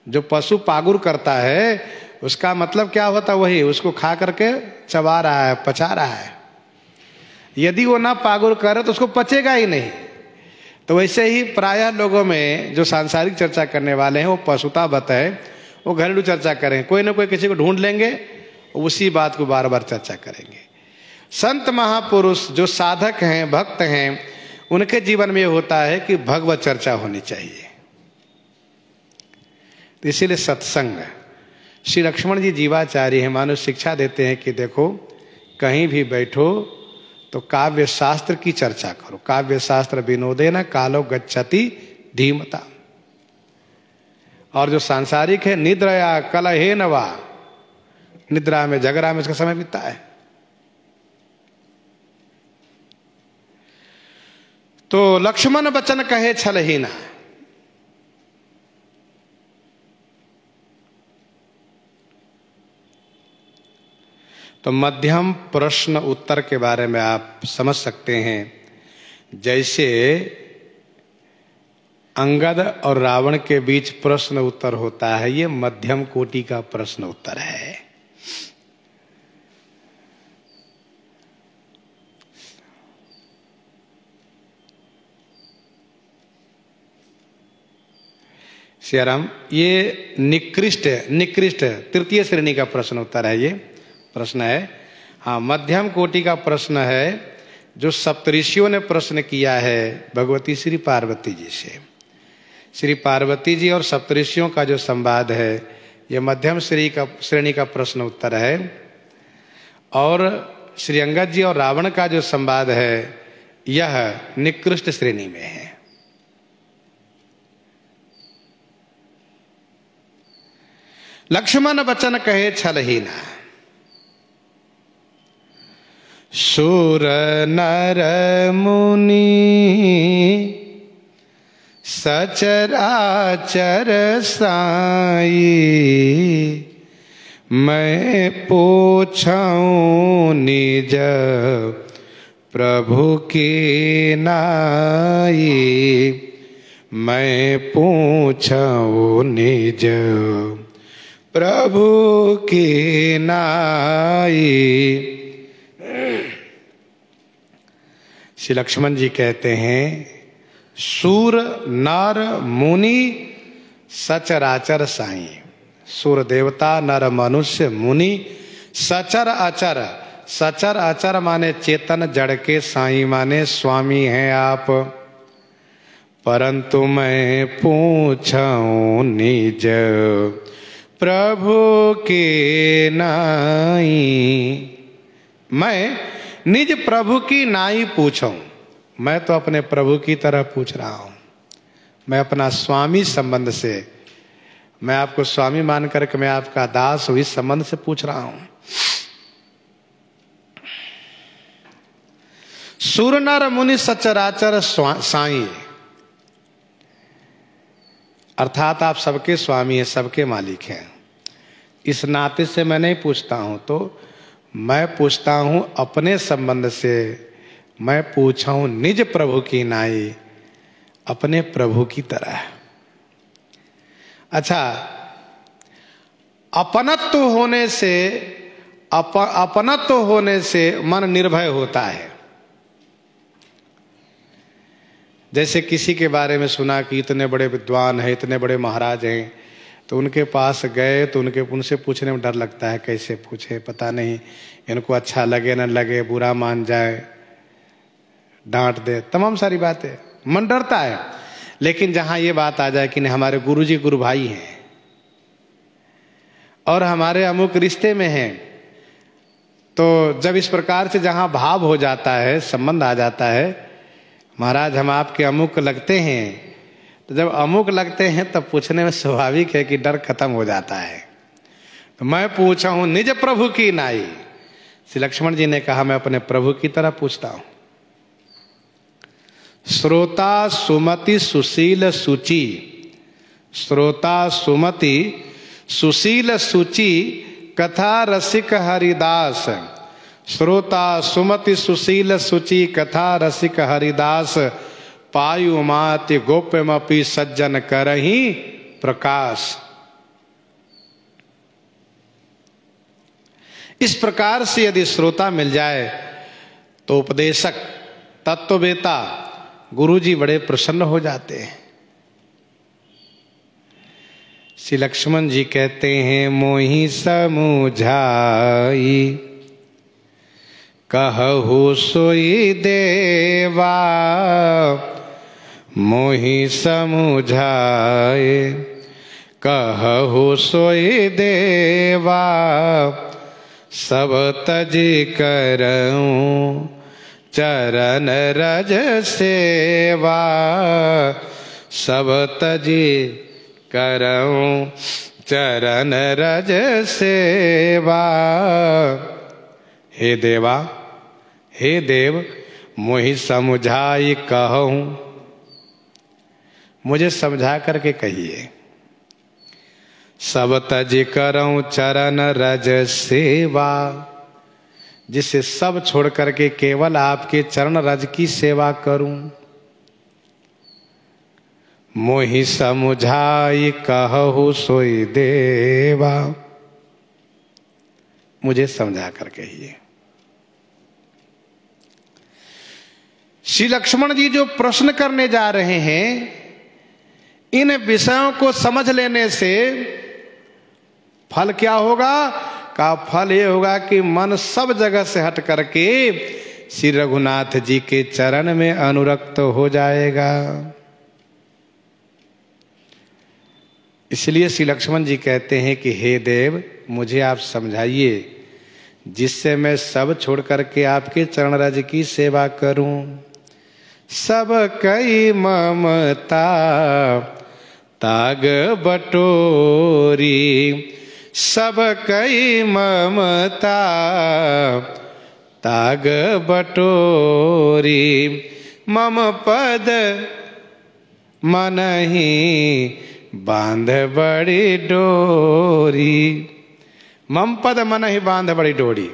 जो पशु पागुर करता है उसका मतलब क्या होता है, वही उसको खा करके चबा रहा है, पचा रहा है। यदि वो ना पागुर करे तो उसको पचेगा ही नहीं। तो वैसे ही प्रायः लोगों में जो सांसारिक चर्चा करने वाले हैं वो पशुता बताए, वो घरेलू चर्चा करेंगे, कोई ना कोई किसी को ढूंढ लेंगे, उसी बात को बार बार चर्चा करेंगे। संत महापुरुष जो साधक हैं, भक्त हैं, उनके जीवन में होता है कि भगवत चर्चा होनी चाहिए। तो इसीलिए सत्संग, श्री लक्ष्मण जी जीवाचार्य हैं, मानो शिक्षा देते हैं कि देखो कहीं भी बैठो तो काव्य शास्त्र की चर्चा करो। काव्य शास्त्र विनोदेन कालो गच्छति धीमता। और जो सांसारिक है, निद्रया कलहेन वा, निद्रा में झगड़ा में इसका समय बीतता है। तो लक्ष्मण बचन कहे छलहीना। तो मध्यम प्रश्न उत्तर के बारे में आप समझ सकते हैं। जैसे अंगद और रावण के बीच प्रश्न उत्तर होता है, ये मध्यम कोटि का प्रश्न उत्तर है। श्रीराम, ये निकृष्ट तृतीय श्रेणी का प्रश्न उत्तर है। ये प्रश्न है, हाँ, मध्यम कोटि का प्रश्न है जो सप्तऋषियों ने प्रश्न किया है भगवती श्री पार्वती जी से। श्री पार्वती जी और सप्तऋषियों का जो संवाद है, यह मध्यम श्रेणी का प्रश्न उत्तर है। और श्री अंगद जी और रावण का जो संवाद है, यह निकृष्ट श्रेणी में है। लक्ष्मण बचन कहे छलहीना। सुर नर मुनि सचराचर साई, मैं पूछूं निज प्रभु की नाई, मैं पूछूं निज प्रभु की नाई। श्री लक्ष्मण जी कहते हैं, सूर नर मुनि सचराचर साई। सूर देवता, नर मनुष्य, मुनि, सचर अचर। सचर अचर माने चेतन जड़ के, साई माने स्वामी हैं आप। परंतु मैं पूछूं निज प्रभु के नाई, मैं निज प्रभु की नाई पूछूं। मैं तो अपने प्रभु की तरह पूछ रहा हूं, मैं अपना स्वामी संबंध से, मैं आपको स्वामी मान करके मैं आपका दास हूं, इस संबंध से पूछ रहा हूं। सुर नर मुनि सचराचर साई, अर्थात आप सबके स्वामी हैं, सबके मालिक हैं। इस नाते से मैं नहीं पूछता हूं, तो मैं पूछता हूं अपने संबंध से। मैं पूछा हूं निज प्रभु की नाई, अपने प्रभु की तरह। अच्छा, अपनत्व होने से अपनत्व होने से मन निर्भय होता है। जैसे किसी के बारे में सुना कि इतने बड़े विद्वान हैं, इतने बड़े महाराज हैं, तो उनके पास गए तो उनसे पूछने में डर लगता है, कैसे पूछे, पता नहीं इनको अच्छा लगे न लगे, बुरा मान जाए, डांट दे, तमाम सारी बातें, मन डरता है। लेकिन जहां ये बात आ जाए कि नहीं हमारे गुरुजी गुरु भाई हैं और हमारे अमुक रिश्ते में हैं, तो जब इस प्रकार से जहां भाव हो जाता है, संबंध आ जाता है, महाराज हम आपके अमुक लगते हैं, तो जब अमुक लगते हैं तब पूछने में स्वाभाविक है कि डर खत्म हो जाता है। तो मैं पूछा हूं निज प्रभु की नाई। श्री लक्ष्मण जी ने कहा मैं अपने प्रभु की तरह पूछता हूं। श्रोता सुमति सुशील सुचि, श्रोता सुमति सुशील सुचि कथा रसिक हरिदास। श्रोता सुमति सुशील सुचि कथा रसिक हरिदास, पायु माति गोप्यमपि सज्जन करहि प्रकाश। इस प्रकार से यदि श्रोता मिल जाए तो उपदेशक तत्ववेता गुरुजी बड़े प्रसन्न हो जाते हैं। श्री लक्ष्मण जी कहते हैं मोहि समुझाई कहु सोई देवा, मोहि समुझाए कहु सोई देवा, सब तजी करऊं चरण रज सेवा, सब तजी करऊं चरण रज सेवा। हे देवा, हे देव, मोहि समझाई कहूं, मुझे समझा करके कहिए। सब तज करऊं चरण रज सेवा, जिसे सब छोड़ करके केवल आपके चरण रज की सेवा करूं। मोहि समझाई कहु सोई देवा, मुझे समझा कर कहिए। श्री लक्ष्मण जी जो प्रश्न करने जा रहे हैं, इन विषयों को समझ लेने से फल क्या होगा? का फल ये होगा कि मन सब जगह से हट करके श्री रघुनाथ जी के चरण में अनुरक्त हो जाएगा। इसलिए श्री लक्ष्मण जी कहते हैं कि हे देव, मुझे आप समझाइए जिससे मैं सब छोड़ करके आपके चरण रज की सेवा करूं। सब कई ममता ताग बटोरी, सब कई ममता ताग बटोरी, मम पद मनहि बांध बड़ी डोरी। मम पद मनहि बांध बड़ी डोरी।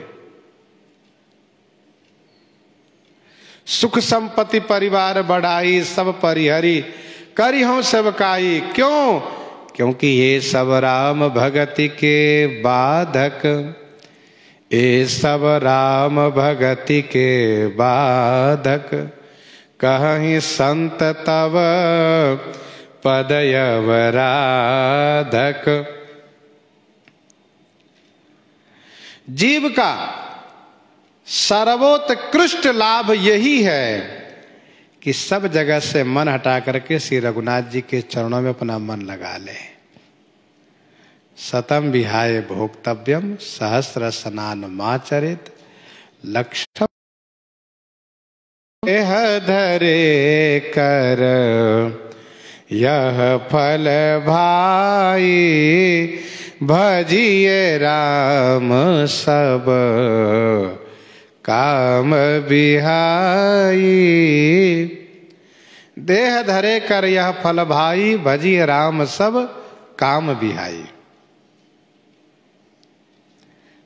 सुख संपत्ति परिवार बढ़ाई, सब परिहरी करी हूं सबकाई। क्यों? क्योंकि ये सब राम भगति के बाधक, ये सब राम भगति के बाधक। कहीं संत तव पदयवराधक। जीव का सर्वोत्कृष्ट लाभ यही है कि सब जगह से मन हटा करके श्री रघुनाथ जी के चरणों में अपना मन लगा ले। सतम विहाय भोक्तव्यम सहस्र स्नान माचरित, लक्ष्य धरे कर यह फल भाई भजिए राम सब काम बिहाई। देह धरे कर यह फल भाई भजिए राम सब काम बिहाई।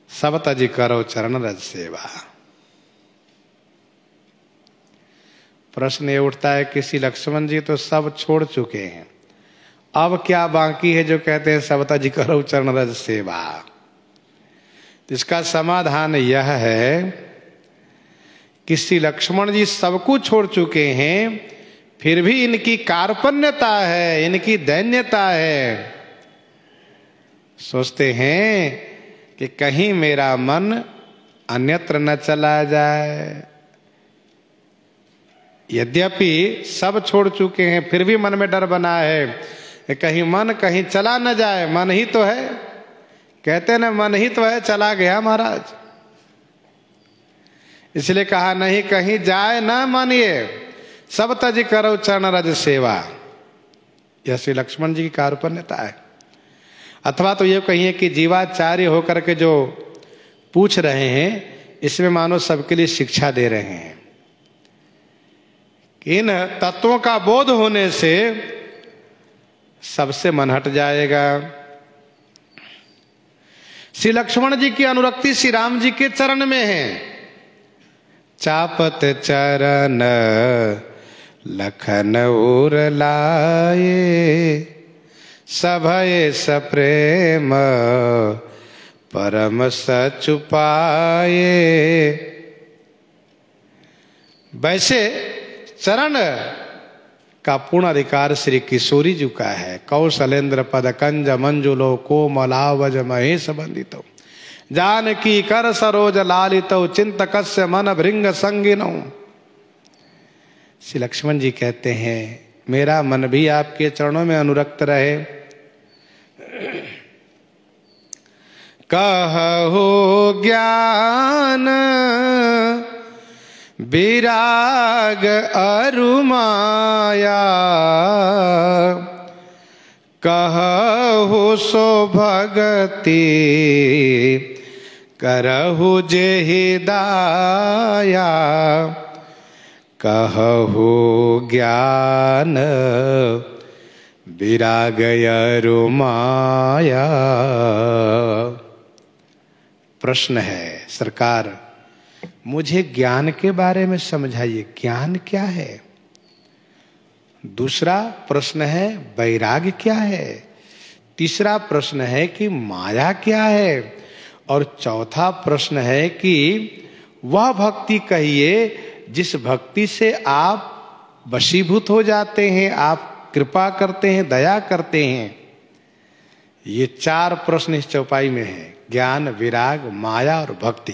सब तज करो चरण रज सेवा। प्रश्न ये उठता है कि श्री लक्ष्मण जी तो सब छोड़ चुके हैं, अब क्या बाकी है जो कहते हैं सब तज करो चरण रज सेवा। इसका समाधान यह है कि श्री लक्ष्मण जी सब कुछ छोड़ चुके हैं, फिर भी इनकी कार्पण्यता है, इनकी दैन्यता है। सोचते हैं कि कहीं मेरा मन अन्यत्र न चला जाए। यद्यपि सब छोड़ चुके हैं, फिर भी मन में डर बना है कि कहीं मन कहीं चला न जाए। मन ही तो है, कहते ना मन ही तो है, चला गया महाराज। इसलिए कहा नहीं कहीं जाए ना मन, ये सब तज करो चरण रज सेवा। यह श्री लक्ष्मण जी की कार्पण्यता है। अथवा तो ये कहिए कि जीवाचार्य होकर के जो पूछ रहे हैं, इसमें मानो सबके लिए शिक्षा दे रहे हैं। इन तत्वों का बोध होने से सबसे मन हट जाएगा। श्री लक्ष्मण जी की अनुरक्ति श्री राम जी के चरण में है। चापत चरण लखन उर लाए, सभय सप्रेम परम सच पाए। वैसे चरण का पूर्ण अधिकार श्री किशोरी जी का है। कौशलेंद्र पद कंज मंजुलो कोमलावज महेश बंदितो, जानकी कर सरोज लालितो, चिंतकस्य मन भृंग संगिनो। श्री लक्ष्मण जी कहते हैं मेरा मन भी आपके चरणों में अनुरक्त रहे। कहु ज्ञान विराग अरु माया, कहु सो भगति करहु जेहि दाया। कहु ज्ञान विराग अरु माया। प्रश्न है सरकार, मुझे ज्ञान के बारे में समझाइए, ज्ञान क्या है। दूसरा प्रश्न है वैराग्य क्या है। तीसरा प्रश्न है कि माया क्या है। और चौथा प्रश्न है कि वह भक्ति कहिए जिस भक्ति से आप वशीभूत हो जाते हैं, आप कृपा करते हैं, दया करते हैं। ये चार प्रश्न इस चौपाई में है, ज्ञान, विराग, माया और भक्ति।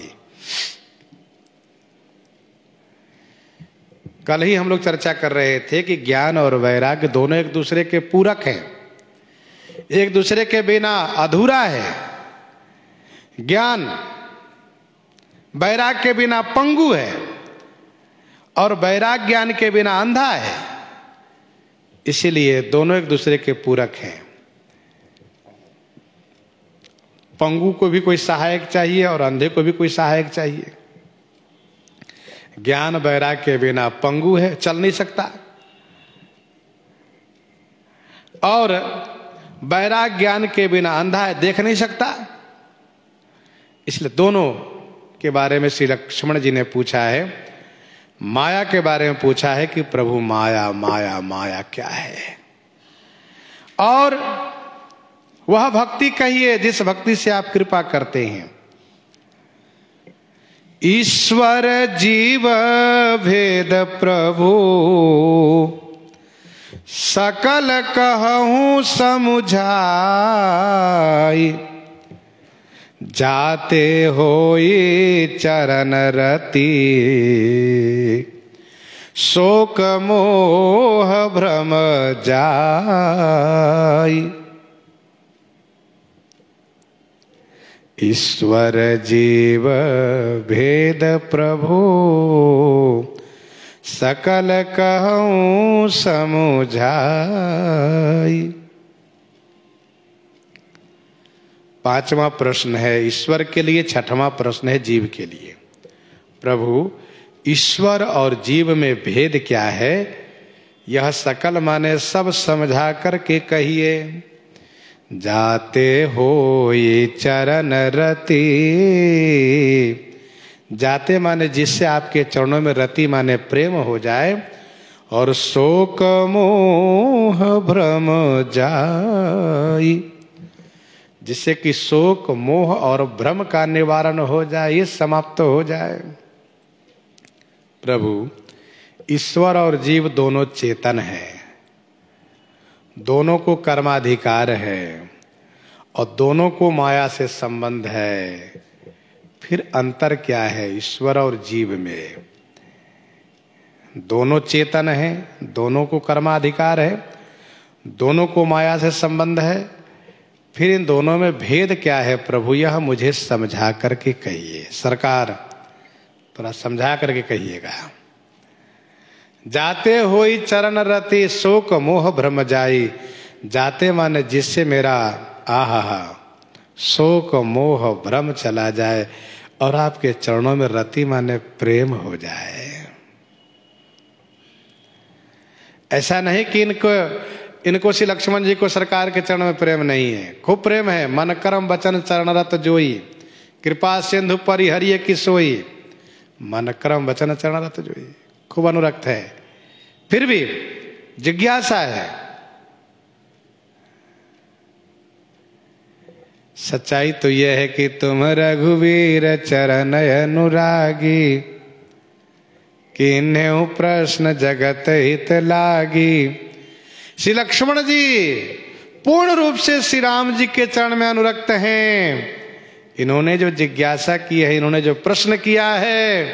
कल ही हम लोग चर्चा कर रहे थे कि ज्ञान और वैराग्य दोनों एक दूसरे के पूरक हैं, एक दूसरे के बिना अधूरा है। ज्ञान वैराग्य के बिना पंगु है और वैराग्य ज्ञान के बिना अंधा है। इसीलिए दोनों एक दूसरे के पूरक हैं। पंगु को भी कोई सहायक चाहिए और अंधे को भी कोई सहायक चाहिए। ज्ञान वैराग्य के बिना पंगु है, चल नहीं सकता। और वैराग्य ज्ञान के बिना अंधा है, देख नहीं सकता। इसलिए दोनों के बारे में श्री लक्ष्मण जी ने पूछा है। माया के बारे में पूछा है कि प्रभु माया माया माया क्या है। और वह भक्ति कहिए जिस भक्ति से आप कृपा करते हैं। ईश्वर जीव भेद प्रभु सकल कहूँ समुझाई, जाते होई चरण रति शोक मोह भ्रम जाई। ईश्वर जीव भेद प्रभु सकल कहूँ समुझाई। पांचवा प्रश्न है ईश्वर के लिए, छठवां प्रश्न है जीव के लिए। प्रभु, ईश्वर और जीव में भेद क्या है, यह सकल माने सब समझा करके कहिए। जाते हो ये चरण रति, जाते माने जिससे आपके चरणों में रति माने प्रेम हो जाए, और शोक मोह भ्रम जाई, जिससे कि शोक मोह और भ्रम का निवारण हो जाए, ये समाप्त हो जाए। प्रभु, ईश्वर और जीव दोनों चेतन है, दोनों को कर्माधिकार है और दोनों को माया से संबंध है। फिर अंतर क्या है ईश्वर और जीव में? दोनों चेतन हैं, दोनों को कर्माधिकार है, दोनों को माया से संबंध है। फिर इन दोनों में भेद क्या है प्रभु, यह मुझे समझा करके कहिए। सरकार थोड़ा समझा करके कहिएगा। जाते होई चरण रति, शोक मोह भ्रम जाई। जाते माने जिससे मेरा आहा शोक मोह भ्रम चला जाए और आपके चरणों में रति माने प्रेम हो जाए। ऐसा नहीं कि इनको श्री लक्ष्मण जी को सरकार के चरण में प्रेम नहीं है, खूब प्रेम है। मन कर्म वचन चरणरत जोई, कृपा सिंधु परिहरिय की सोई। मन कर्म वचन चरणरत जोई, खूब अनुरक्त है। फिर भी जिज्ञासा है। सच्चाई तो यह है कि तुम रघुवीर चरण अनुरागी, किन्हें प्रश्न जगत हित लागी। श्री लक्ष्मण जी पूर्ण रूप से श्री राम जी के चरण में अनुरक्त हैं। इन्होंने जो जिज्ञासा की है, इन्होंने जो प्रश्न किया है,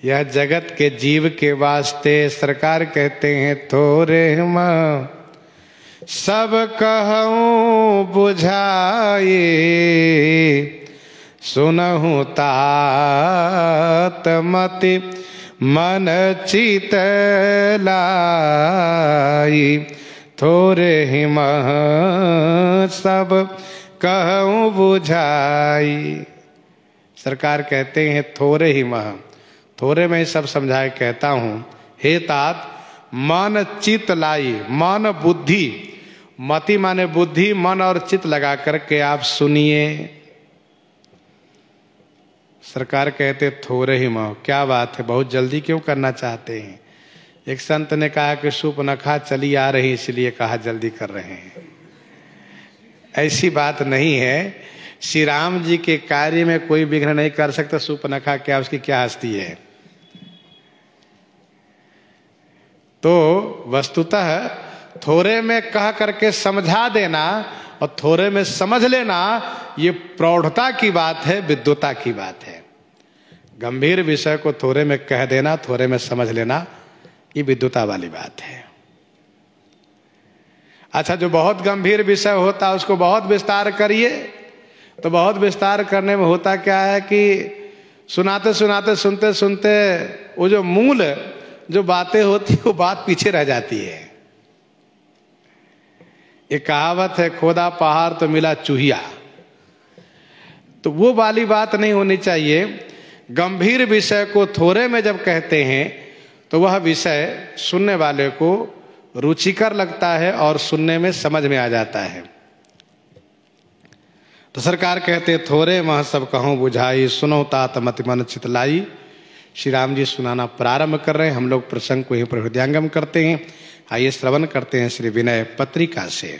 यह जगत के जीव के वास्ते। सरकार कहते हैं थोरे मां सब कहूँ बुझाए, सुनहु तात मति मन चित लाई। थोरे ही मह सब कहूँ बुझाई। सरकार कहते हैं थोरे ही मह, थोरे में सब समझाए कहता हूँ। हे तात, मन चित लाई, मन बुद्धि, मति माने बुद्धि, मन और चित लगा करके आप सुनिए। सरकार कहते थोरे ही मह, क्या बात है, बहुत जल्दी क्यों करना चाहते हैं? एक संत ने कहा कि शूर्पणखा चली आ रही इसलिए कहा जल्दी कर रहे हैं। ऐसी बात नहीं है। श्री राम जी के कार्य में कोई विघ्न नहीं कर सकता। शूर्पणखा क्या, उसकी क्या हस्ती है? तो वस्तुतः थोड़े में कह करके समझा देना और थोड़े में समझ लेना, ये प्रौढ़ता की बात है, विद्वता की बात है। गंभीर विषय को थोड़े में कह देना, थोड़े में समझ लेना, ये विद्वता वाली बात है। अच्छा, जो बहुत गंभीर विषय होता है उसको बहुत विस्तार करिए, तो बहुत विस्तार करने में होता क्या है कि सुनाते सुनाते सुनते सुनते वो जो मूल जो बातें होती है वो बात पीछे रह जाती है। एक कहावत है, खोदा पहाड़ तो मिला चूहिया। तो वो वाली बात नहीं होनी चाहिए। गंभीर विषय को थोड़े में जब कहते हैं तो वह विषय सुनने वाले को रुचिकर लगता है और सुनने में समझ में आ जाता है। तो सरकार कहते थोड़े मह सब कहूँ बुझाई, सुनो तात मति मन चित लाई। श्री राम जी सुनाना प्रारंभ कर रहे हैं। हम लोग प्रसंग को ही हृदयंगम करते हैं। आइए श्रवण करते हैं श्री विनय पत्रिका से।